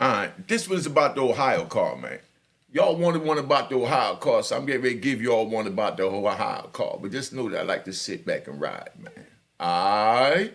All right, this was about the Ohio car, man. Y'all wanted one about the Ohio car, so I'm getting ready to give y'all one about the Ohio car. But just know that I like to sit back and ride, man. All right?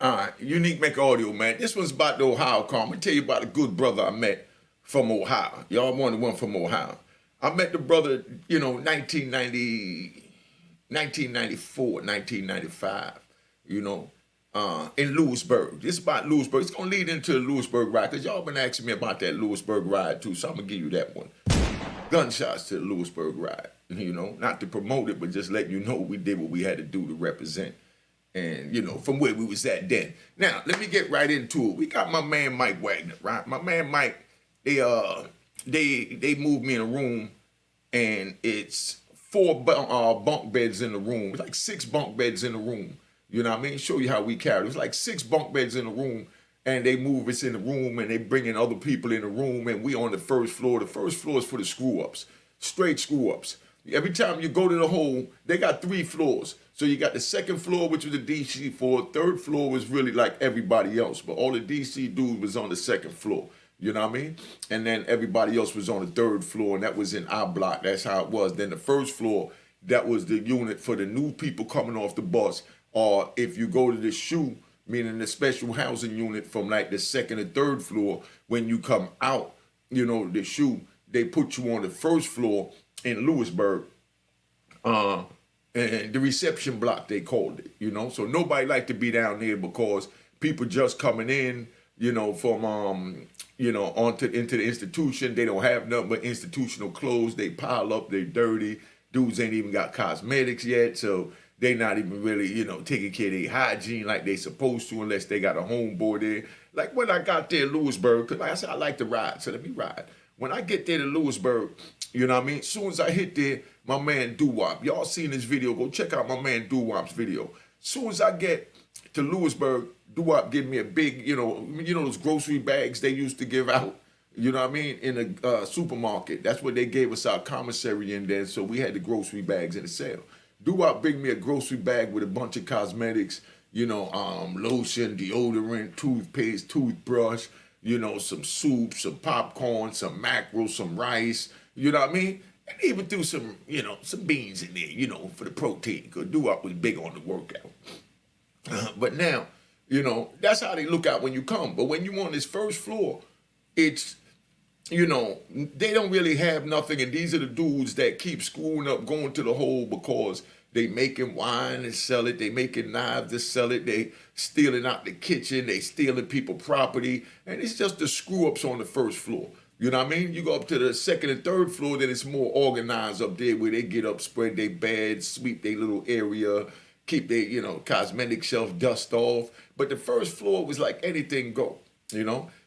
All right, Unique Mecca audio, man. This one's about the Ohio car. I'm gonna tell you about a good brother I met from Ohio. Y'all wanted one from Ohio. I met the brother, 1994, 1995, in Lewisburg. This is about Lewisburg. It's gonna lead into the Lewisburg ride, because y'all been asking me about that Lewisburg ride too, so I'm gonna give you that one. Gunshots to the Lewisburg ride, not to promote it, but just let you know we did what we had to do to represent. And, from where we was at then. Now, let me get right into it. We got my man Mike Wagner, right? My man Mike, they moved me in a room, and it's four bunk beds in the room. It's like 6 bunk beds in the room. You know what I mean? Show you how we carry. It's like 6 bunk beds in the room, and they move us in the room, and they bring in other people in the room, and we on the first floor. The first floor is for the screw-ups, straight screw-ups. Every time you go to the hole, they got 3 floors. So you got the second floor, which was the DC floor. Third floor was really like everybody else, but all the DC dudes was on the second floor. You know what I mean? And then everybody else was on the third floor, and that was in our block. That's how it was. Then the first floor, that was the unit for the new people coming off the bus. Or if you go to the SHU, meaning the special housing unit from like the second and third floor, when you come out, the SHU, they put you on the first floor in Lewisburg, and the reception block, they called it, So nobody liked to be down there because people just coming in, from into the institution. They don't have nothing but institutional clothes. They pile up, they dirty. Dudes ain't even got cosmetics yet, so they not even really, taking care of their hygiene like they supposed to, unless they got a homeboy there. Like when I got there in Lewisburg, because like I said, I like to ride, so let me ride. When I get there to Lewisburg, you know what I mean? As soon as I hit there, my man Doo-Wop. Y'all seen this video, go check out my man Doo-Wop's video. As soon as I get to Lewisburg, Doo-Wop give me a big, those grocery bags they used to give out, you know what I mean, in a supermarket. That's what they gave us our commissary in there, so we had the grocery bags in the sale. Doo-Wop bring me a grocery bag with a bunch of cosmetics, lotion, deodorant, toothpaste, toothbrush, some soup, some popcorn, some mackerel, some rice, you know what I mean? And even threw some, some beans in there, for the protein, because Doo-Wop was big on the workout. But now, that's how they look out when you come. But when you on this first floor, it's, they don't really have nothing. And these are the dudes that keep screwing up, going to the hole because they making wine and sell it. They making knives to sell it. They stealing out the kitchen. They stealing people property. And it's just the screw ups on the first floor. You know what I mean? You go up to the second and third floor, then it's more organized up there where they get up, spread their beds, sweep their little area, keep their, cosmetic shelf dust off. But the first floor was like anything go,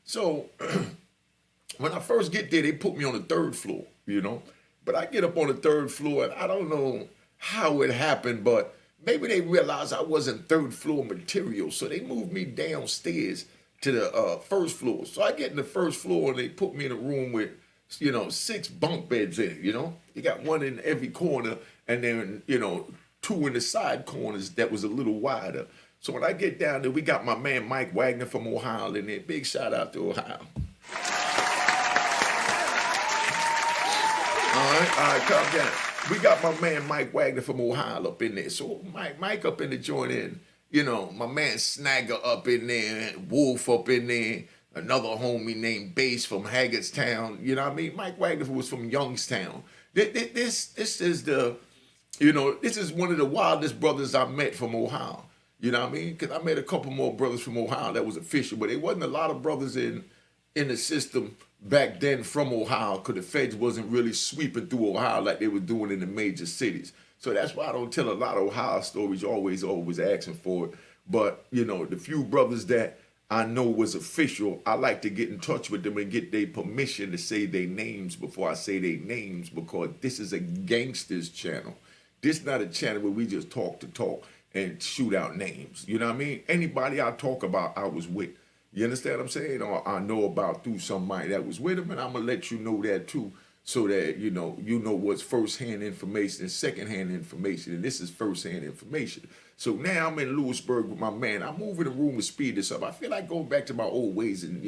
So when I first get there, they put me on the third floor, But I get up on the third floor, and I don't know how it happened, but maybe they realized I wasn't third floor material, so they moved me downstairs to the first floor. So I get in the first floor, and they put me in a room with, 6 bunk beds in it, You got one in every corner, and then, 2 in the side corners that was a little wider. So when I get down there, we got my man Mike Wagner from Ohio in there. Big shout out to Ohio. All right, calm down. We got my man Mike Wagner from Ohio up in there. So Mike up in the joint in, my man Snagger up in there, Wolf up in there, another homie named Bass from Haggardstown. You know what I mean? Mike Wagner was from Youngstown. This is the, this is one of the wildest brothers I met from Ohio. You know what I mean? Because I met a couple more brothers from Ohio that was official, but there wasn't a lot of brothers in the system back then from Ohio, because the feds wasn't really sweeping through Ohio like they were doing in the major cities. So that's why I don't tell a lot of Ohio stories, always asking for it. But, the few brothers that I know was official, I like to get in touch with them and get their permission to say their names before I say their names, because this is a gangsters channel. This not a channel where we just talk to talk and shoot out names. You know what I mean? Anybody I talk about, I was with. You understand what I'm saying? Or I know about through somebody that was with them, and I'm gonna let you know that too, so that you know what's first-hand information and second-hand information, and this is first-hand information. So now I'm in Lewisburg with my man. I'm moving the room to speed this up. I feel like going back to my old ways and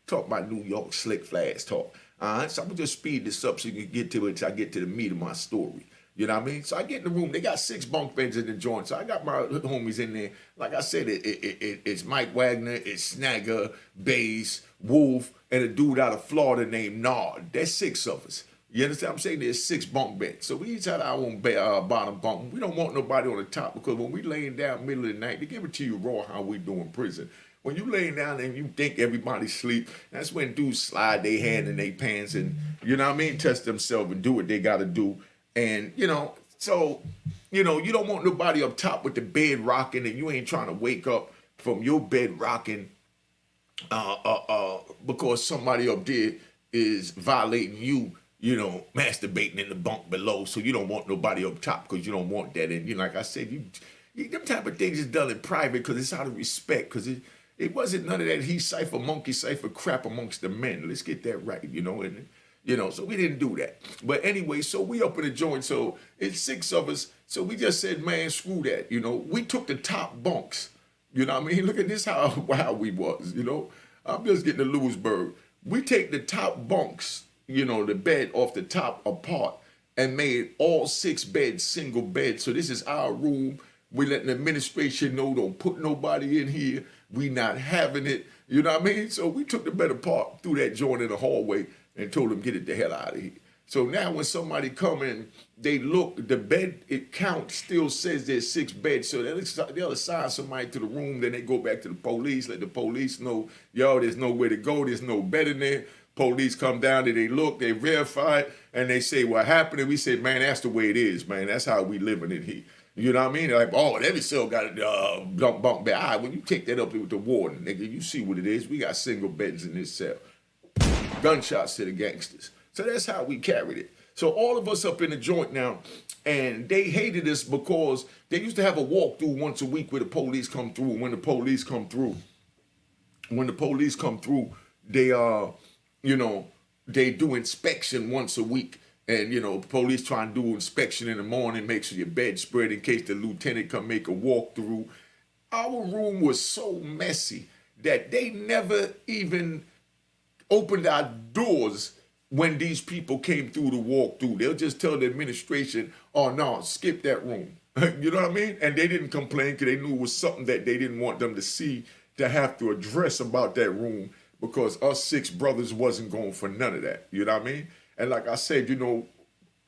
talk about New York slick flash talk. So I'm gonna just speed this up so you can get to it till I get to the meat of my story. You know what I mean? So I get in the room. They got 6 bunk beds in the joint. So I got my homies in there. Like I said, it's Mike Wagner, it's Snagger, Bass, Wolf, and a dude out of Florida named Nard. There's 6 of us. You understand what I'm saying? There's 6 bunk beds. So we each had our own bottom bunk. We don't want nobody on the top, because when we laying down middle of the night, they give it to you raw how we do in prison. When you laying down and you think everybody's asleep, that's when dudes slide their hand in their pants and, you know what I mean, test themselves and do what they got to do. And, so, you don't want nobody up top with the bed rocking and you ain't trying to wake up from your bed rocking because somebody up there is violating you, masturbating in the bunk below. So you don't want nobody up top because you don't want that. And, like I said, them type of things is done in private because it's out of respect, because it wasn't none of that he cipher, monkey cipher crap amongst the men. Let's get that right, and so we didn't do that. But anyway, so we up in the joint, so it's 6 of us. So we just said, man, screw that, We took the top bunks, you know what I mean? Look at this, how we was, I'm just getting to Lewisburg. We take the top bunks, the bed off the top apart and made all 6 beds single beds. So this is our room. We letting the administration know, don't put nobody in here. We not having it, you know what I mean? So we took the bed apart, threw that joint in the hallway, and told them, get it the hell out of here. So now when somebody come in, they look, the bed, it count still says there's 6 beds. So they'll assign somebody to the room, then they go back to the police, let the police know, yo, there's nowhere to go, there's no bed in there. Police come down there, they look, they verify it, and they say, what happened? And we say, man, that's the way it is, man. That's how we living in here. You know what I mean? They're like, oh, every cell got a bunk bed. All right, when you take that up with the warden, nigga, you see what it is. We got single beds in this cell. Gunshots to the gangsters. So that's how we carried it. So all of us up in the joint now, and they hated us because they used to have a walkthrough once a week where the police come through. When the police come through, they they do inspection once a week. And, police try and do inspection in the morning, make sure your bed's spread in case the lieutenant come make a walkthrough. Our room was so messy that they never even opened our doors when these people came through the walkthrough. They'll just tell the administration, oh, no, skip that room. You know what I mean? And they didn't complain because they knew it was something that they didn't want them to see, to have to address about that room, because us 6 brothers wasn't going for none of that. You know what I mean? And like I said,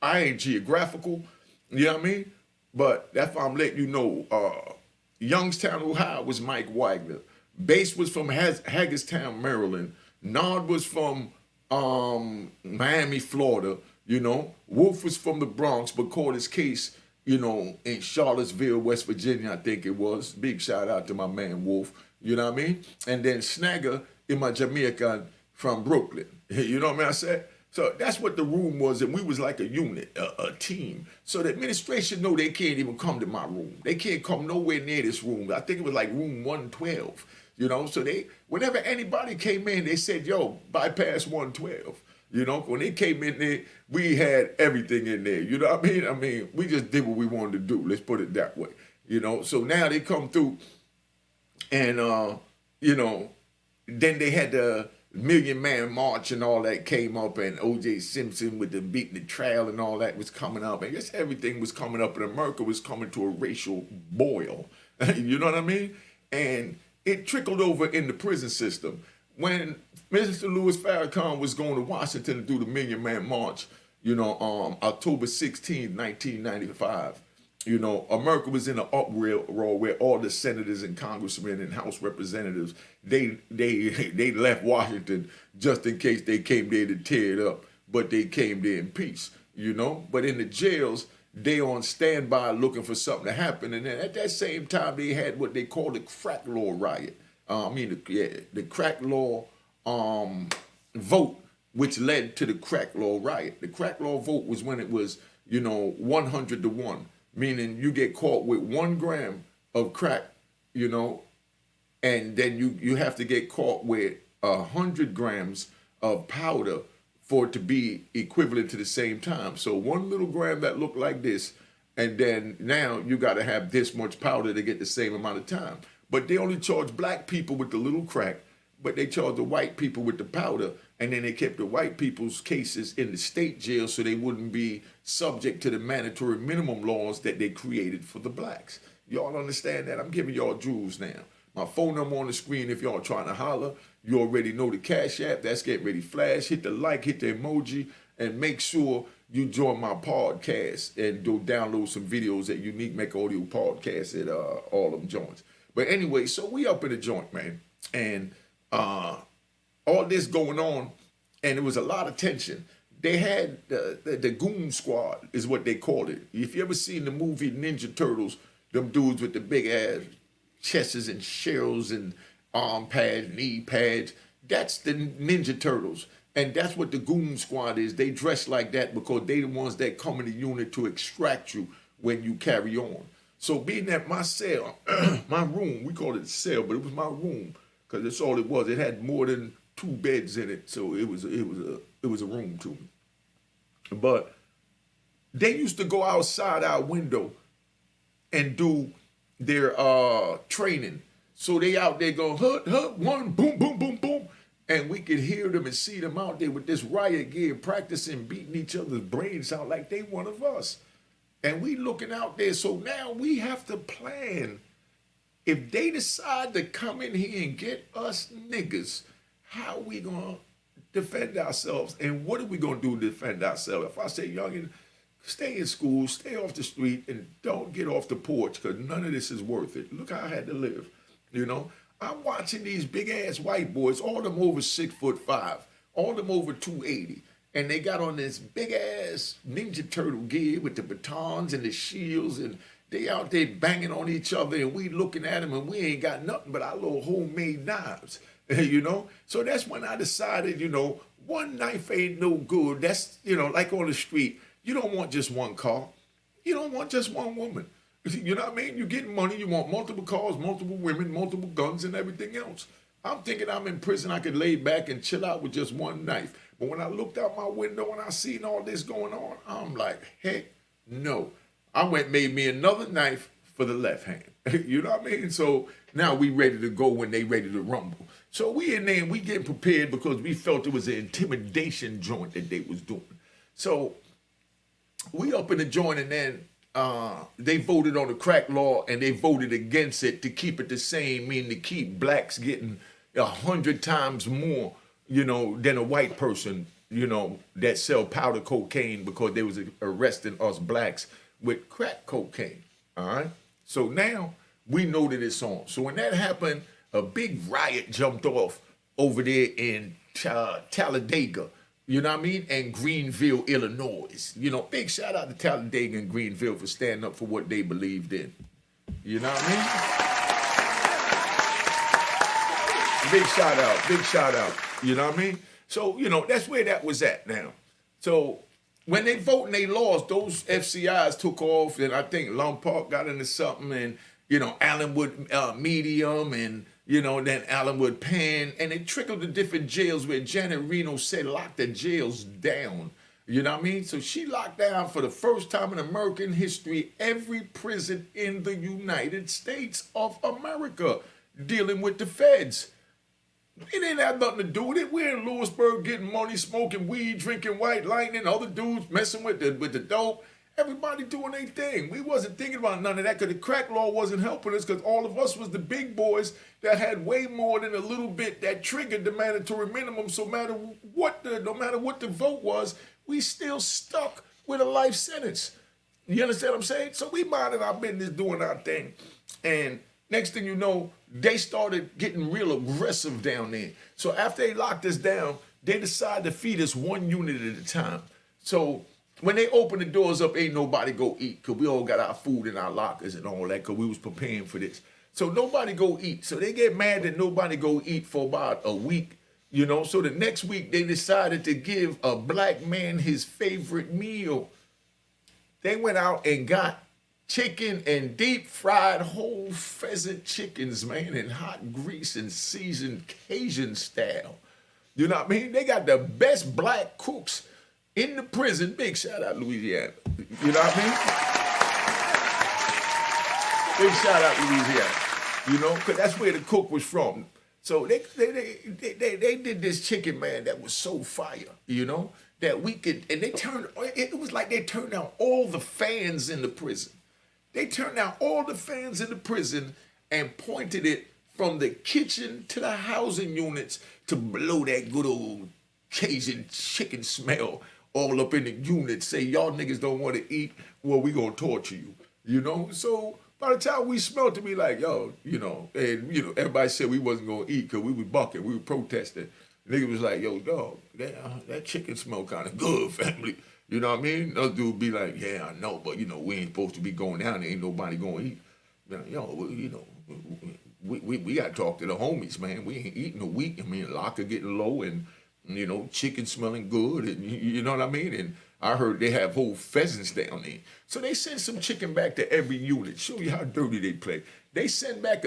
I ain't geographical, you know what I mean? But that's why I'm letting you know, Youngstown, Ohio was Mike Wagner. Bass was from Hagerstown, Maryland. Nard was from Miami, Florida, Wolf was from the Bronx, but caught his case, in Charlottesville, West Virginia, I think it was. Big shout out to my man Wolf, you know what I mean? And then Snagger in my Jamaican from Brooklyn, you know what I said? So that's what the room was, and we was like a unit, a team. So the administration know they can't even come to my room. They can't come nowhere near this room. I think it was like room 112, So whenever anybody came in, they said, yo, bypass 112. When they came in there, we had everything in there. You know what I mean? I mean, we just did what we wanted to do. Let's put it that way. So now they come through, and, then they had the Million Man March and all that came up, and O.J. Simpson with the beating the trail and all that was coming up. I guess everything was coming up, and America was coming to a racial boil. You know what I mean? And it trickled over in the prison system. When Mr. Louis Farrakhan was going to Washington to do the Million Man March, October 16, 1995, America was in an uproar where all the senators and congressmen and House representatives, they left Washington just in case they came there to tear it up, but they came there in peace, But in the jails, they on standby looking for something to happen. And then at that same time, they had what they called the crack law riot. The crack law vote, which led to the crack law riot. The crack law vote was when it was, 100 to 1, meaning you get caught with 1 gram of crack, and then you have to get caught with 100 grams of powder for it to be equivalent to the same time. So 1 little gram that looked like this, and then now you got to have this much powder to get the same amount of time. But they only charge black people with the little crack, but they charge the white people with the powder, and then they kept the white people's cases in the state jail so they wouldn't be subject to the mandatory minimum laws that they created for the blacks. Y'all understand that? I'm giving y'all jewels now. My phone number on the screen if y'all trying to holler. You already know the Cash App. That's Get Ready Flash. Hit the like, hit the emoji, and make sure you join my podcast and go download some videos at Unique Mecca Audio Podcast at all them joints. But anyway, so we up in the joint, man. And all this going on, and there was a lot of tension. They had the Goon Squad is what they called it. If you ever seen the movie Ninja Turtles, them dudes with the big ass chests and shells and arm pads, knee pads, that's the Ninja Turtles. And that's what the Goon Squad is. They dress like that because they the ones that come in the unit to extract you when you carry on. So being at my cell, my room, we called it cell, but it was my room because that's all it was. It had more than 2 beds in it, so it was a room to me. But they used to go outside our window and do their training. So they out there go hut, hut, one, boom, boom, boom, boom. And we could hear them and see them out there with this riot gear practicing, beating each other's brains out like they one of us. And we looking out there. So now we have to plan. If they decide to come in here and get us niggas, how we gonna defend ourselves? And what are we gonna do to defend ourselves? If I say, youngin', stay in school, stay off the street, and don't get off the porch, because none of this is worth it. Look how I had to live, I'm watching these big-ass white boys, all of them over 6'5", all of them over 280, and they got on this big-ass Ninja Turtle gear with the batons and the shields, and they out there banging on each other, and we looking at them, and we ain't got nothing but our little homemade knives, So that's when I decided, one knife ain't no good. That's, like on the street, you don't want just one car. You don't want just one woman. You know what I mean? You get money, you want multiple cars, multiple women, multiple guns, and everything else. I'm thinking I'm in prison, I could lay back and chill out with just one knife. But when I looked out my window and I seen all this going on, I'm like, heck no. I went and made me another knife for the left hand. You know what I mean? So now we ready to go when they ready to rumble. So we in there and we getting prepared because we felt it was an intimidation joint that they was doing. So we up in the joint, and then they voted on the crack law, and they voted against it to keep it the same, meaning to keep blacks getting 100 times more, than a white person, that sell powder cocaine, because they was arresting us blacks with crack cocaine. All right. So now we know that it's on. So when that happened, a big riot jumped off over there in Talladega. You know what I mean? And Greenville, Illinois. Big shout out to Talladega and Greenville for standing up for what they believed in. You know what I mean? Big shout out. You know what I mean? So, that's where that was at now. So when they vote and they lost, those FCIs took off, and I think Long Park got into something, and, Allenwood Medium, and, then Allenwood Penn, and it trickled to different jails where Janet Reno said lock the jails down. You know what I mean? So she locked down for the first time in American history every prison in the United States of America, dealing with the feds. It didn't have nothing to do with it. We're in Lewisburg getting money, smoking weed, drinking white lightning, other dudes messing with the dope. Everybody doing their thing. We wasn't thinking about none of that because the crack law wasn't helping us, because all of us was the big boys that had way more than a little bit that triggered the mandatory minimum. So no matter what the vote was, we still stuck with a life sentence. You understand what I'm saying? So we minded our business, doing our thing. And next thing you know, they started getting real aggressive down there. So after they locked us down, they decided to feed us one unit at a time. So when they opened the doors up, ain't nobody go eat, because we all got our food in our lockers and all that, because we was preparing for this. So nobody go eat. So they get mad that nobody go eat for about a week, you know. So the next week they decided to give a black man his favorite meal. They went out and got chicken and deep fried whole pheasant chickens, man, in hot grease and seasoned Cajun style. You know what I mean? They got the best black cooks in the prison. Big shout out Louisiana. You know what I mean? Big shout out Louisiana. You know, because that's where the cook was from. So they did this chicken, man, that was so fire, you know, that we could, and it was like they turned out all the fans in the prison. They turned out all the fans in the prison and pointed it from the kitchen to the housing units to blow that good old Cajun chicken smell all up in the units. Say, y'all niggas don't want to eat, well, we gonna torture you, you know? So by the time we smelled it, we like, yo, you know, and, you know, everybody said we wasn't gonna eat because we were bucking, we were protesting. Nigga was like, yo, dog, that chicken smell kind of good, family. You know what I mean? Other dude be like, yeah, I know, but, you know, we ain't supposed to be going down there. Ain't nobody going to eat. Yo, you know, we got to talk to the homies, man. We ain't eating a week. I mean, locker getting low and, you know, chicken smelling good. And you know what I mean? And I heard they have whole pheasants down there. So they send some chicken back to every unit. Show you how dirty they play. They sent back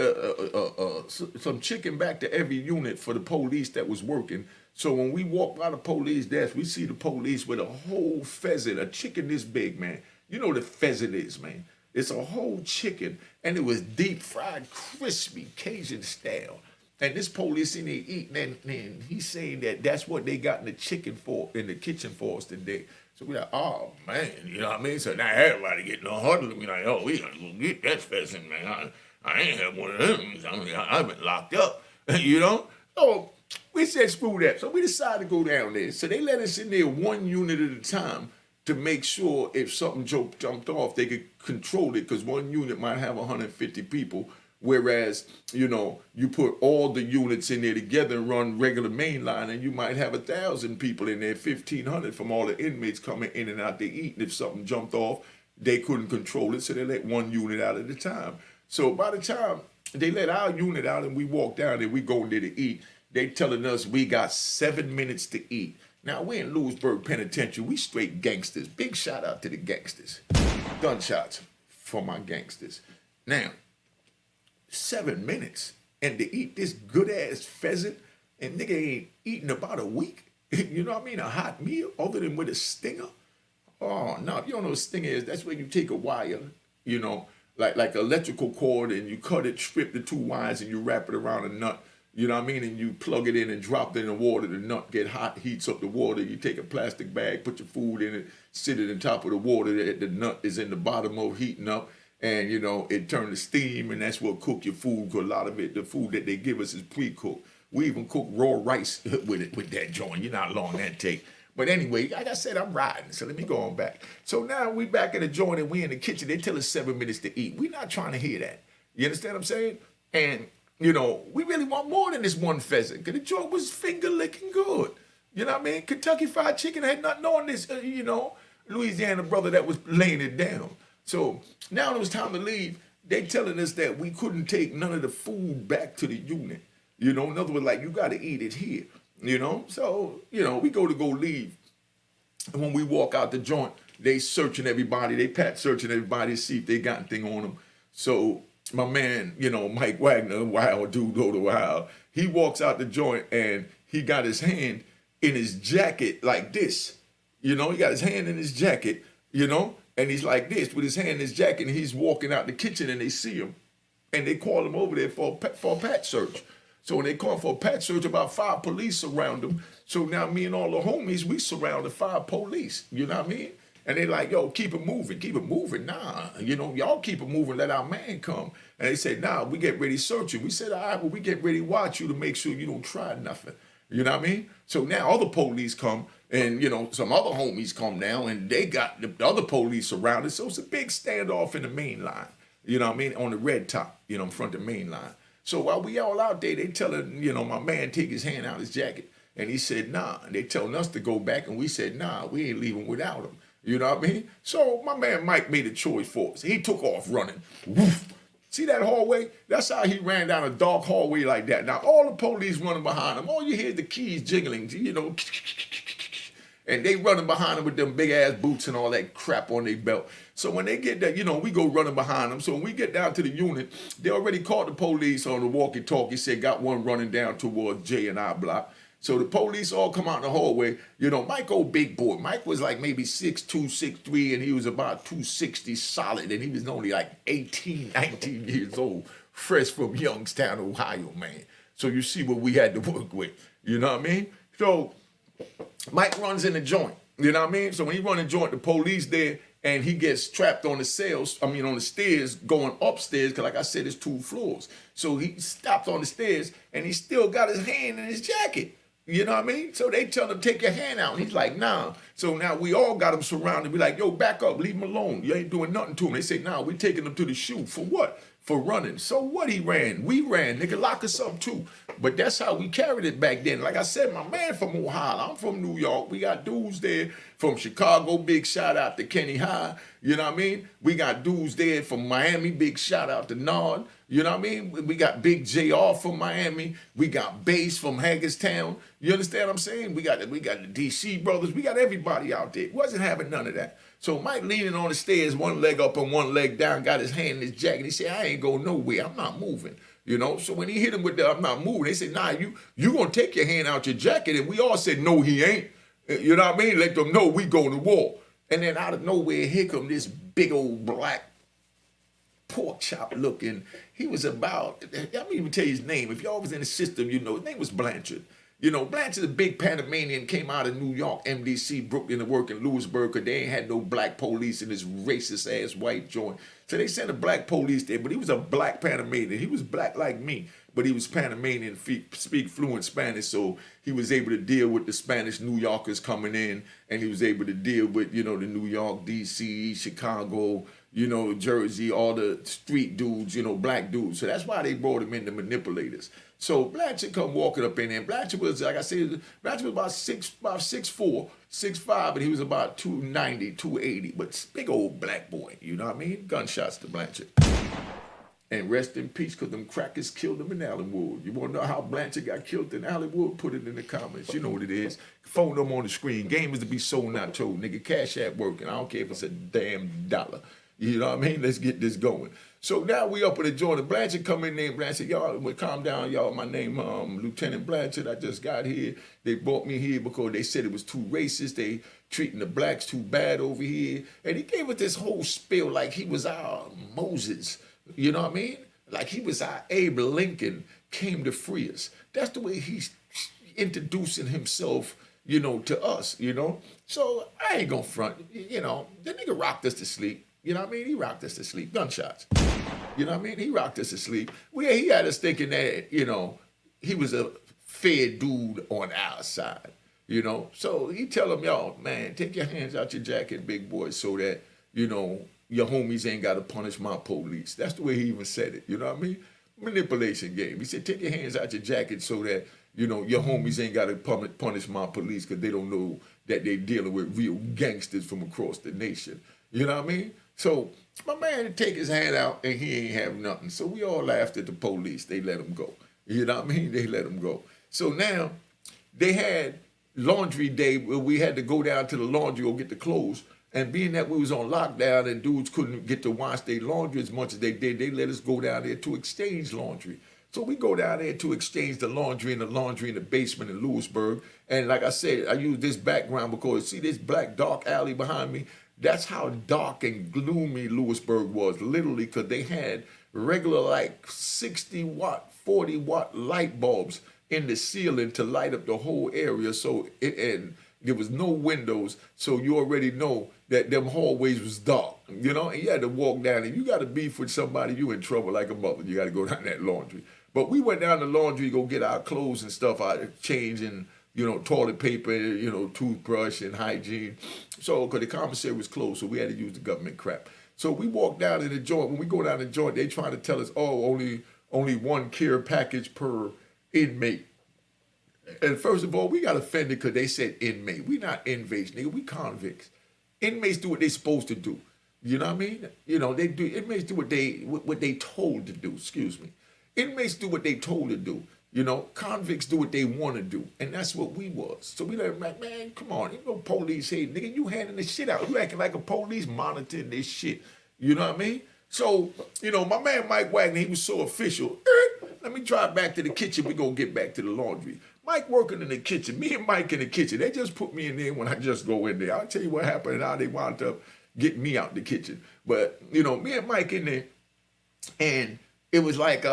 some chicken back to every unit for the police that was working. So when we walk by the police desk, we see the police with a whole pheasant, a chicken this big, man. You know what a pheasant is, man. It's a whole chicken, and it was deep fried, crispy, Cajun style. And this police in there eating, and he's saying that that's what they got in the kitchen for us today. So we're like, oh, man, you know what I mean? So now everybody getting a huddle. We're like, oh, we got to go get that pheasant, man. I ain't had one of them. I mean, I've been locked up, you know? So we said, screw that. So we decided to go down there. So they let us in there one unit at a time to make sure if something jumped off, they could control it, because one unit might have 150 people, whereas, you know, you put all the units in there together and run regular mainline, and you might have 1,000 people in there, 1,500 from all the inmates coming in and out to eat. And if something jumped off, they couldn't control it, so they let one unit out at a time. So by the time they let our unit out and we walk down there, we go in there to eat, they telling us we got 7 minutes to eat. Now, we in Lewisburg Penitentiary, we straight gangsters. Big shout out to the gangsters. Gunshots for my gangsters. Now, 7 minutes and to eat this good-ass pheasant, and nigga ain't eating about a week. You know what I mean? A hot meal other than with a stinger. Oh, no, if you don't know what a stinger is, that's where you take a wire, you know, like electrical cord, and you cut it, strip the two wires, and you wrap it around a nut. You know what I mean? And you plug it in and drop it in the water. The nut get hot, heats up the water. You take a plastic bag, put your food in it, sit it on top of the water. The nut is in the bottom of heating up. And, you know, it turns to steam, and that's what cook your food, because a lot of it, the food that they give us is pre-cooked. We even cook raw rice with that joint. You know how long that take. But anyway, like I said, I'm riding, so let me go on back. So now we back in the joint, and we in the kitchen. They tell us 7 minutes to eat. We're not trying to hear that. You understand what I'm saying? And, you know, we really want more than this one pheasant, because the joint was finger-licking good. You know what I mean? Kentucky Fried Chicken had nothing on this, you know, Louisiana brother that was laying it down. So now it was time to leave. They telling us that we couldn't take none of the food back to the unit. You know, in other words, like, you got to eat it here. You know, so, you know, we go leave. And when we walk out the joint, they searching everybody. They pat searching everybody to see if they got anything on them. So my man, you know, Mike Wagner, wild dude, go to wild, he walks out the joint and he got his hand in his jacket like this. You know, he got his hand in his jacket, you know, and he's like this with his hand in his jacket, and he's walking out the kitchen, and they see him. And they call him over there for a pat search. So when they call for a pat search, about 5 police surround them. So now me and all the homies, we surrounded 5 police. You know what I mean? And they like, yo, keep it moving, keep it moving. Nah, you know, y'all keep it moving, let our man come. And they said, nah, we get ready to search you. We said, all right, well, we get ready to watch you to make sure you don't try nothing. You know what I mean? So now other police come, and, you know, some other homies come now, and they got the other police surrounded. So it's a big standoff in the main line. You know what I mean? On the red top, you know, in front of the main line. So while we all out there, they telling, you know, my man take his hand out of his jacket. And he said, nah. And they telling us to go back. And we said, nah, we ain't leaving without him. You know what I mean? So my man Mike made a choice for us. He took off running. Woof. See that hallway? That's how he ran down a dark hallway like that. Now, all the police running behind him. All you hear is the keys jiggling, you know, and they running behind him with them big ass boots and all that crap on their belt. So when they get there, you know, we go running behind them. So when we get down to the unit, they already called the police on the walkie-talkie, said got one running down towards J and I block. So the police all come out in the hallway. You know, Mike, old big boy. Mike was like maybe 6'2", 6'3", and he was about 260 solid, and he was only like 18, 19 years old, fresh from Youngstown, Ohio, man. So you see what we had to work with. You know what I mean? So Mike runs in the joint. You know what I mean? So when he run in the joint, the police there, and he gets trapped on the on the stairs going upstairs, because like I said, it's 2 floors. So he stopped on the stairs, and he still got his hand in his jacket. You know what I mean? So they tell him, take your hand out. And he's like, nah. So now we all got him surrounded. We like, yo, back up, leave him alone. You ain't doing nothing to him. They say, nah, we taking him to the shoe. For what? For running. So what he ran? We ran. Nigga, lock us up too. But that's how we carried it back then. Like I said, my man from Ohio. I'm from New York. We got dudes there from Chicago. Big shout out to Kenny High. You know what I mean? We got dudes there from Miami. Big shout out to Nard. You know what I mean? We got Big JR from Miami. We got Bass from Hagerstown. You understand what I'm saying? We got the DC brothers. We got everybody out there. Wasn't having none of that. So Mike leaning on the stairs, one leg up and one leg down, got his hand in his jacket. He said, I ain't going nowhere. I'm not moving. You know, so when he hit him with the I'm not moving, they said, nah, you gonna take your hand out your jacket. And we all said, no, he ain't. You know what I mean? Let them know we going to war. And then out of nowhere, here come this big old black pork chop looking. He was about, I'm gonna even tell you his name. If y'all was in the system, you know, his name was Blanchard. You know, Blanchard, a big Panamanian, came out of New York, MDC, Brooklyn to work in Lewisburg, because they ain't had no black police in this racist ass white joint. So they sent a black police there, but he was a black Panamanian. He was black like me, but he was Panamanian, speak fluent Spanish, so he was able to deal with the Spanish New Yorkers coming in, and he was able to deal with, you know, the New York, DC, Chicago, you know, Jersey, all the street dudes, you know, black dudes. So that's why they brought him in, the manipulators. So Blanchard come walking up in there. Blanchard was, like I said, Blanchard was about 6'4", 6'5", and he was about 290, 280, but big old black boy, you know what I mean? Gunshots to Blanchard. And rest in peace, because them crackers killed him in Allenwood. You want to know how Blanchard got killed in Allenwood? Put it in the comments. You know what it is. Phone them on the screen. Game is to be sold, not told. Nigga, Cash App working. I don't care if it's a damn dollar. You know what I mean? Let's get this going. So now we up in the joint. And Blanchard come in there. And Blanchard, y'all, well, calm down, y'all. My name, Lieutenant Blanchard. I just got here. They brought me here because they said it was too racist. They treating the blacks too bad over here. And he gave us this whole spiel like he was our Moses. You know what I mean? Like he was our Abe Lincoln, came to free us. That's the way he's introducing himself, you know, to us, you know? So I ain't gonna front, you know, the nigga rocked us to sleep. You know what I mean? He rocked us to sleep. Gunshots. You know what I mean? He rocked us to sleep. Well, he had us thinking that, you know, he was a fair dude on our side, you know? So he tell them, y'all, man, take your hands out your jacket, big boy, so that, you know, your homies ain't got to punish my police. That's the way he even said it, you know what I mean? Manipulation game. He said, take your hands out your jacket so that, you know, your homies ain't got to punish my police because they don't know that they dealing with real gangsters from across the nation. You know what I mean? So my man take his hand out and he ain't have nothing. So we all laughed at the police. They let him go. You know what I mean? They let him go. So now they had laundry day where we had to go down to the laundry or get the clothes. And being that we was on lockdown and dudes couldn't get to wash their laundry as much as they did, they let us go down there to exchange laundry. So we go down there to exchange the laundry in the basement in Lewisburg. And like I said, I use this background because see this black dark alley behind me? That's how dark and gloomy Lewisburg was, literally, because they had regular like 60-watt, 40-watt light bulbs in the ceiling to light up the whole area. So and there was no windows, so you already know that them hallways was dark, you know? And you had to walk down, and you got to beef with somebody, you in trouble like a mother. You got to go down that laundry. But we went down the laundry, go get our clothes and stuff, our change and, you know, toilet paper, you know, toothbrush and hygiene. So, because the commissary was closed, so we had to use the government crap. So we walked down in the joint. When we go down the joint, they trying to tell us, oh, only one care package per inmate. And first of all, we got offended because they said inmate. We not inmates, nigga. We convicts. Inmates do what they supposed to do. You know what I mean? You know, they do inmates do what they told to do, excuse me. Inmates do what they told to do. You know, convicts do what they want to do. And that's what we was. So we like, man, come on, ain't no police here, nigga. You handing this shit out. You acting like a police monitoring this shit. You know what I mean? So, you know, my man Mike Wagner, he was so official. Let me drive back to the kitchen. We gonna get back to the laundry. Mike working in the kitchen. Me and Mike in the kitchen. They just put me in there when I just go in there. I'll tell you what happened and how they wound up getting me out the kitchen. But, you know, me and Mike in there, and it was like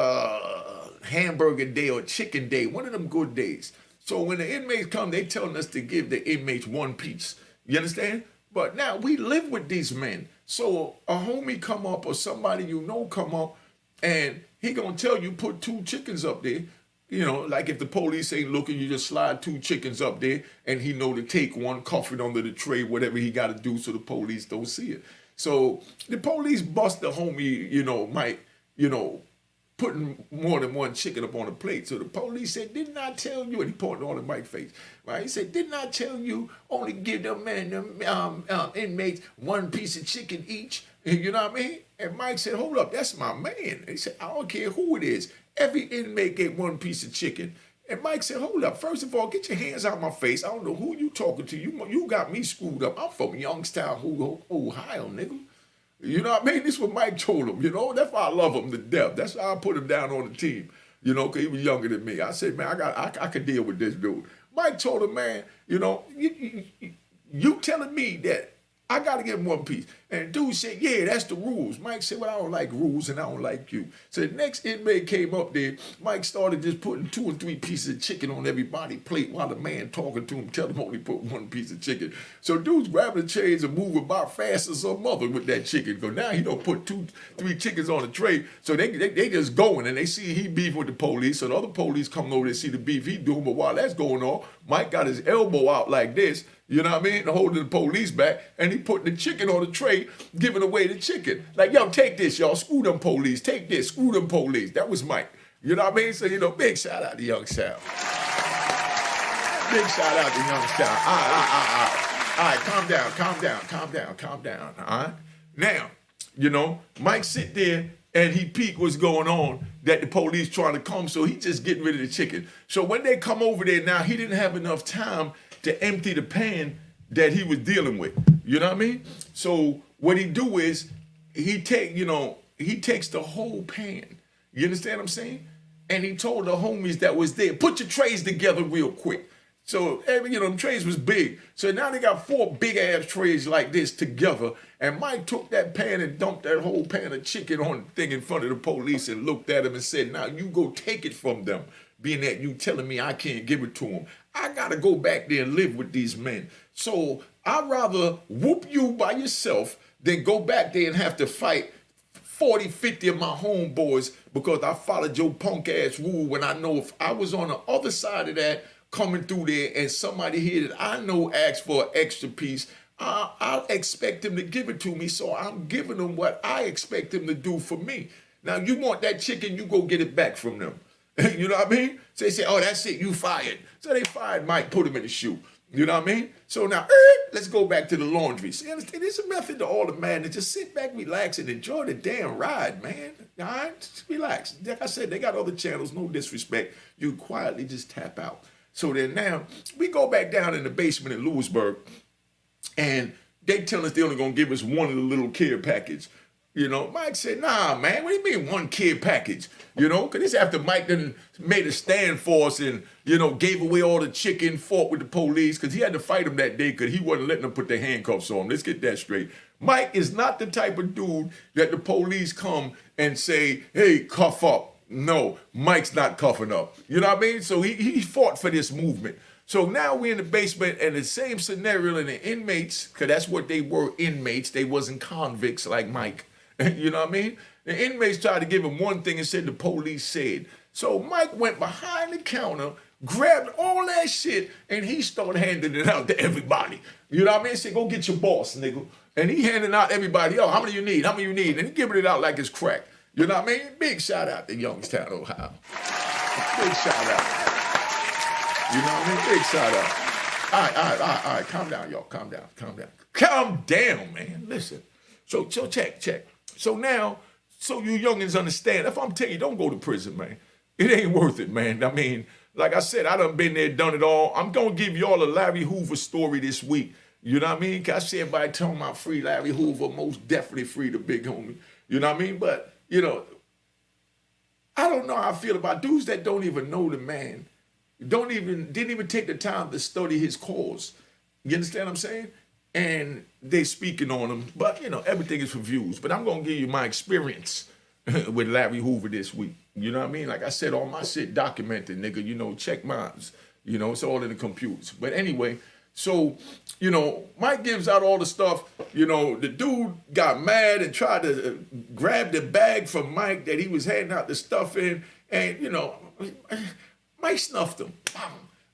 hamburger day or chicken day, one of them good days. So when the inmates come, they telling us to give the inmates one piece. You understand? But now we live with these men. So a homie come up or somebody you know come up and he gonna tell you put 2 chickens up there. You know, like if the police ain't looking, you just slide 2 chickens up there and he know to take one, cuff it under the tray, whatever he got to do so the police don't see it. So the police bust the homie, you know, Mike, you know, putting more than 1 chicken up on a plate. So the police said, didn't I tell you, and he pointed on Mike's face, right? He said, didn't I tell you only give them inmates 1 piece of chicken each? You know what I mean? And Mike said, hold up, that's my man. He said, I don't care who it is. Every inmate get 1 piece of chicken. And Mike said, hold up, first of all, get your hands out my face. I don't know who you talking to. You got me screwed up. I'm from Youngstown, Ohio, nigga. You know what I mean? This is what Mike told him, you know? That's why I love him to death. That's why I put him down on the team, you know, because he was younger than me. I said, man, I could deal with this dude. Mike told him, man, you know, you telling me that I got to give him 1 piece. And dude said, yeah, that's the rules. Mike said, well, I don't like rules and I don't like you. So the next inmate came up there. Mike started just putting 2 or 3 pieces of chicken on everybody's plate while the man talking to him, tell him only put 1 piece of chicken. So dude's grabbing the chains and moving about fast as a mother with that chicken. Because now he don't put 2, 3 chickens on the tray. So they just going and they see he beef with the police. So the other police come over to see the beef he doing. But while that's going on, Mike got his elbow out like this. You know what I mean? Holding the police back, and he putting the chicken on the tray, giving away the chicken. Like, yo, take this, y'all. Screw them police. Take this. Screw them police. That was Mike. You know what I mean? So, you know, big shout out to Youngstown. Big shout out to Youngstown. All right, calm down. All right? Now, you know, Mike sit there, and he peek what's going on, that the police trying to come, so he just getting rid of the chicken. So when they come over there now, he didn't have enough time to empty the pan that he was dealing with. You know what I mean? So what he do is he takes the whole pan. You understand what I'm saying? And he told the homies that was there, put your trays together real quick. So, you know, them trays was big. So now they got 4 big ass trays like this together. And Mike took that pan and dumped that whole pan of chicken on the thing in front of the police and looked at him and said, now you go take it from them. Being that you telling me I can't give it to them. I got to go back there and live with these men. So I'd rather whoop you by yourself than go back there and have to fight 40, 50 of my homeboys because I followed your punk ass rule when I know if I was on the other side of that coming through there and somebody here that I know asked for an extra piece, I'll expect them to give it to me. So I'm giving them what I expect them to do for me. Now you want that chicken, you go get it back from them. You know what I mean? So they say, oh, that's it, you fired. So they fired Mike, put him in the shoe. You know what I mean? So now, let's go back to the laundry. See, understand? There's a method to all the madness. Just sit back, relax, and enjoy the damn ride, man. All right? Just relax. Like I said, they got other channels, no disrespect. You quietly just tap out. So then now, we go back down in the basement in Lewisburg, and they tell us they're only going to give us 1 of the little care package. You know, Mike said, nah, man, what do you mean 1 kid package? You know, because this after Mike done made a stand for us and, you know, gave away all the chicken, fought with the police, because he had to fight them that day because he wasn't letting them put their handcuffs on. Let's get that straight. Mike is not the type of dude that the police come and say, hey, cuff up. No, Mike's not cuffing up. You know what I mean? So he fought for this movement. So now we're in the basement and the same scenario in the inmates, because that's what they were, inmates. They wasn't convicts like Mike. You know what I mean? The inmates tried to give him one thing and said the police said. So Mike went behind the counter, grabbed all that shit, and he started handing it out to everybody. You know what I mean? He said, go get your boss, nigga. And he handing out everybody, yo, how many you need? How many you need? And he giving it out like it's crack. You know what I mean? Big shout out to Youngstown, Ohio. Big shout out. You know what I mean? Big shout out. All right. Calm down, y'all. Calm down, man. Listen. So check. So now, so you youngins understand, if I'm telling you, don't go to prison, man. It ain't worth it, man. I mean, like I said, I done been there, done it all. I'm gonna give y'all a Larry Hoover story this week. You know what I mean? Cause I see everybody talking about free Larry Hoover, most definitely free the big homie. You know what I mean? But, I don't know how I feel about dudes that don't even know the man, didn't even take the time to study his cause. You understand what I'm saying? And they speaking on him, but everything is for views. But I'm gonna give you my experience with Larry Hoover this week. You know what I mean? Like I said, all my shit documented, nigga. Check mines. It's all in the computers. But anyway, so Mike gives out all the stuff. The dude got mad and tried to grab the bag from Mike that he was handing out the stuff in, and Mike snuffed him.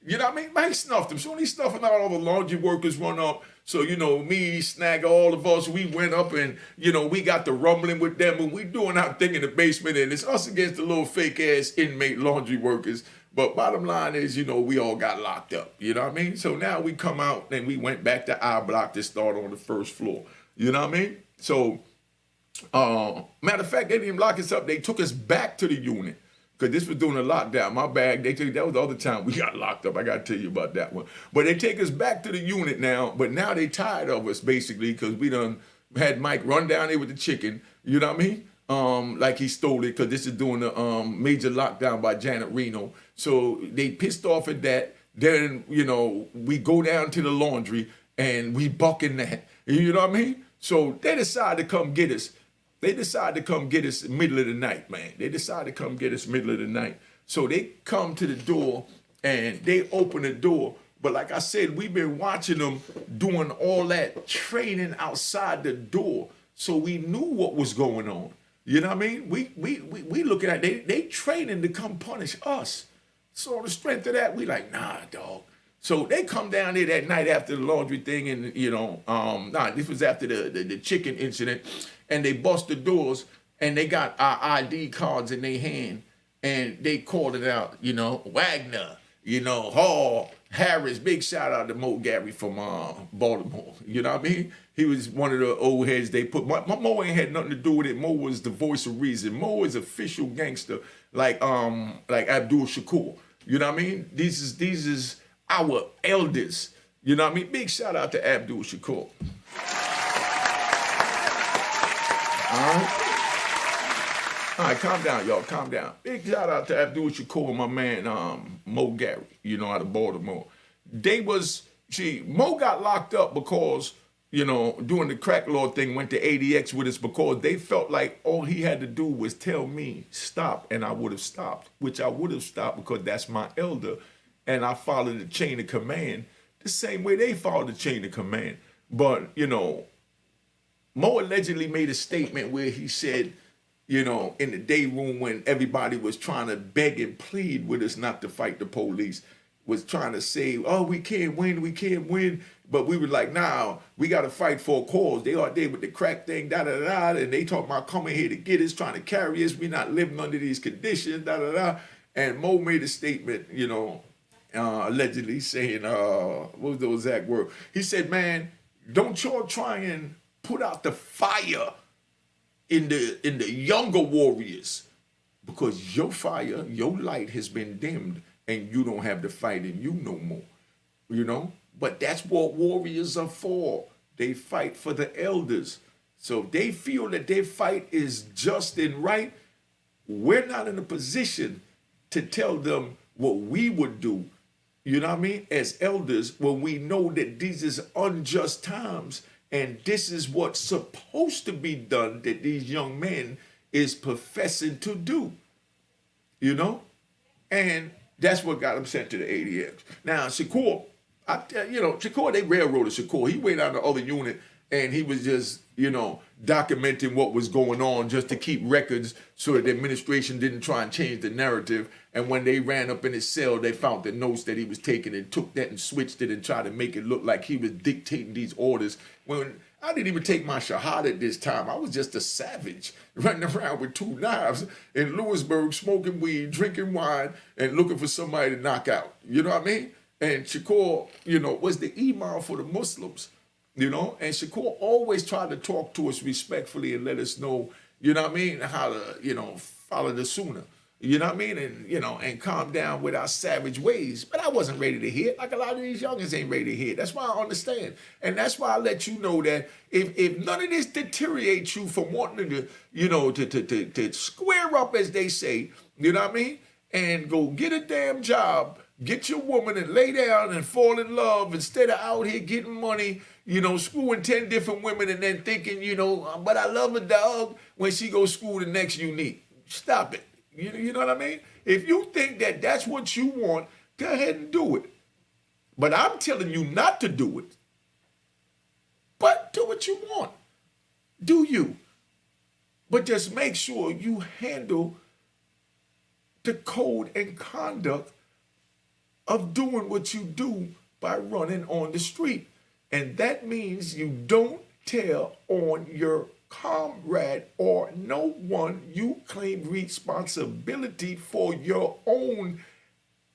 You know what I mean? Mike snuffed him. So when he's snuffing out, all the laundry workers run up. So, me, Snag, all of us, we went up and, we got the rumbling with them and we doing our thing in the basement, and it's us against the little fake ass inmate laundry workers. But bottom line is, we all got locked up. You know what I mean? So now we come out and we went back to our block to start on the first floor. You know what I mean? So, matter of fact, they didn't even lock us up. They took us back to the unit. Because this was during the lockdown. My bag, that was the other time we got locked up. I got to tell you about that one. But they take us back to the unit now. But now they tired of us, basically, because we done had Mike run down there with the chicken. You know what I mean? Like he stole it, because this is during the major lockdown by Janet Reno. So they pissed off at that. Then, we go down to the laundry and we bucking that. You know what I mean? So they decide to come get us. They decided to come get us middle of the night, man. They decided to come get us middle of the night. So they come to the door and they open the door. But like I said, we've been watching them doing all that training outside the door. So we knew what was going on. You know what I mean? We looking at they training to come punish us. So on the strength of that, we like, nah, dog. So they come down there that night after the laundry thing, and this was after the chicken incident, and they bust the doors and they got our ID cards in their hand, and they called it out, Wagner, Hall, Harris. Big shout out to Mo Gary from Baltimore. You know what I mean? He was one of the old heads they put. My Mo ain't had nothing to do with it. Mo was the voice of reason. Mo is official gangster, like Abdul Shakur. You know what I mean? These is our elders. You know what I mean? Big shout out to Abdul Shakur. All right, calm down, y'all. Calm down. Big shout out to Abdul Shakur, my man, Mo Gary, out of Baltimore. Mo got locked up because, doing the crack law thing, went to ADX with us because they felt like all he had to do was tell me, stop, and I would have stopped, which I would have stopped because that's my elder. And I followed the chain of command the same way they followed the chain of command. But, Mo allegedly made a statement where he said, in the day room when everybody was trying to beg and plead with us not to fight the police, was trying to say, oh, we can't win. But we were like, nah, we got to fight for a cause. They are there with the crack thing, da-da-da, and they talk about coming here to get us, trying to carry us. We're not living under these conditions, da-da-da. And Mo made a statement, allegedly saying, what was the exact word? He said, man, don't y'all try and put out the fire in the younger warriors, because your fire, your light has been dimmed and you don't have the fight in you no more, But that's what warriors are for. They fight for the elders. So if they feel that their fight is just and right, we're not in a position to tell them what we would do, as elders, when we know that these is unjust times and this is what's supposed to be done that these young men is professing to do, And that's what got him sent to the ADX. Now, Shakur, Shakur, they railroaded Shakur. He went out to the other unit and he was just, documenting what was going on just to keep records so that the administration didn't try and change the narrative. And when they ran up in his cell, they found the notes that he was taking and took that and switched it and tried to make it look like he was dictating these orders. When I didn't even take my shahada this time. I was just a savage running around with 2 knives in Lewisburg, smoking weed, drinking wine, and looking for somebody to knock out. You know what I mean? And Shakur, was the imam for the Muslims. you know, and Shakur always tried to talk to us respectfully and let us know, you know what I mean, how to, you know, follow the sunnah. You know what I mean? And, you know, and calm down with our savage ways. But I wasn't ready to hear it. Like a lot of these youngins ain't ready to hear it. That's why I understand. And that's why I let you know that if none of this deteriorates you from wanting to, you know, to square up, as they say, you know what I mean? And go get a damn job, get your woman and lay down and fall in love instead of out here getting money, you know, screwing 10 different women and then thinking, you know, but I love a dog when she goes school the next Unique. Stop it. You know what I mean? If you think that that's what you want, go ahead and do it. But I'm telling you not to do it. But do what you want. Do you. But just make sure you handle the code and conduct of doing what you do by running on the street. And that means you don't tell on your comrade or no one. You claim responsibility for your own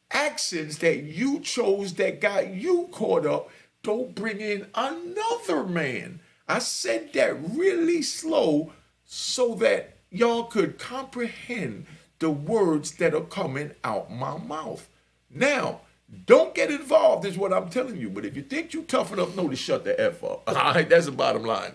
actions that you chose that got you caught up. Don't bring in another man. I said that really slow so that y'all could comprehend the words that are coming out my mouth. Now, don't get involved is what I'm telling you. But if you think you tough enough, know to shut the F up. All right, that's the bottom line.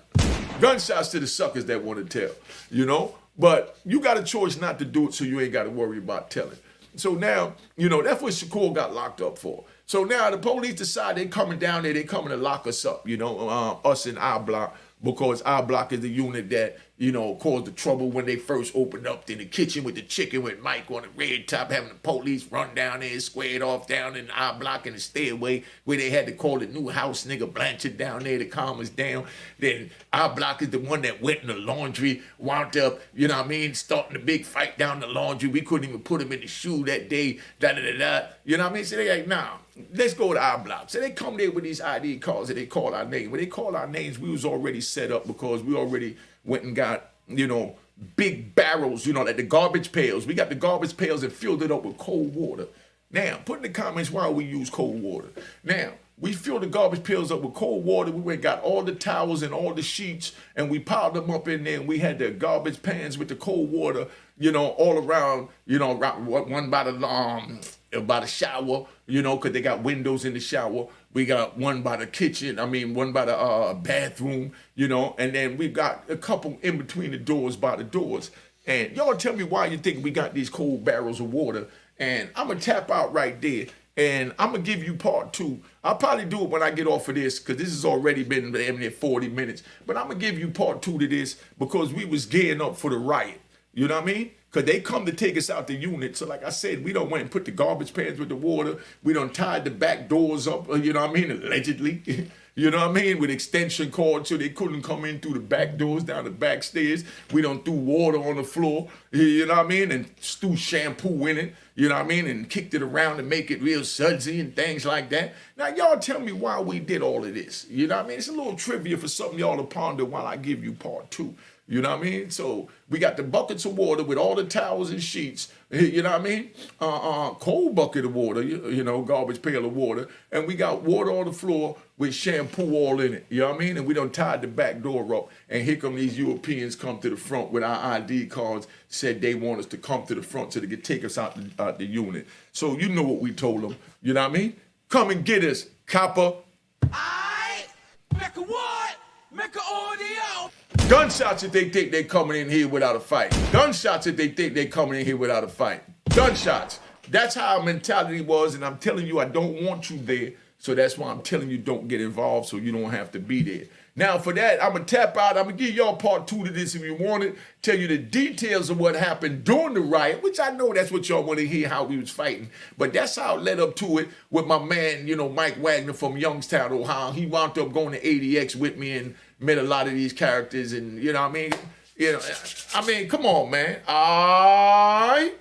Gunshots to the suckers that want to tell, you know? But you got a choice not to do it, so you ain't got to worry about telling. So now, you know, that's what Shakur got locked up for. So now the police decide they coming down there, they coming to lock us up, you know, us in our block, because our block is the unit that, you know, caused the trouble when they first opened up in the kitchen with the chicken with Mike on the red top, having the police run down there, squared off down in our block in the stairway where they had to call the new house nigga Blanchard down there to calm us down. Then our block is the one that went in the laundry, wound up, you know what I mean, starting a big fight down the laundry. We couldn't even put him in the shoe that day, da-da-da-da. You know what I mean? So they like, nah, let's go to our block. So they come there with these ID cards and they call our name. When they call our names, we was already set up because we already went and got, you know, big barrels, you know, like the garbage pails. We got the garbage pails and filled it up with cold water. Now, put in the comments why we use cold water. Now, we filled the garbage pails up with cold water. We went got all the towels and all the sheets, and we piled them up in there, and we had the garbage pans with the cold water, you know, all around, you know, one by the shower, you know, because they got windows in the shower. We got one by the kitchen, one by the bathroom, you know, and then we got a couple in between the doors by the doors. And y'all tell me why you think we got these cold barrels of water. And I'm going to tap out right there, and I'm going to give you part two. I'll probably do it when I get off of this, because this has already been damn near 40 minutes. But I'm going to give you part two to this, because we was gearing up for the riot. You know what I mean? Because they come to take us out the unit. So like I said, we don't went and put the garbage pans with the water. We done tied the back doors up, you know what I mean, allegedly. You know what I mean? With extension cords so they couldn't come in through the back doors, down the back stairs. We done threw water on the floor, you know what I mean? And threw shampoo in it, you know what I mean? And kicked it around to make it real sudsy and things like that. Now, y'all tell me why we did all of this. You know what I mean? It's a little trivia for something y'all to ponder while I give you part two. You know what I mean? So we got the buckets of water with all the towels and sheets, you know what I mean? Cold bucket of water, you know, garbage pail of water. And we got water on the floor with shampoo all in it, you know what I mean? And we done tied the back door up. And here come these Europeans come to the front with our ID cards, said they want us to come to the front so they could take us out the unit. So you know what we told them, you know what I mean? Come and get us, copper. Mecca what? Mecca audio. Gunshots if they think they coming in here without a fight. Gunshots if they think they coming in here without a fight. Gunshots. That's how our mentality was, and I'm telling you I don't want you there, so that's why I'm telling you don't get involved so you don't have to be there. Now for that, I'm going to tap out. I'm going to give y'all part two to this if you want it. Tell you the details of what happened during the riot, which I know that's what y'all want to hear, how we was fighting. But that's how it led up to it with my man, you know, Mike Wagner from Youngstown, Ohio. He wound up going to ADX with me and met a lot of these characters, and you know what I mean? You know, I mean, come on, man. All right.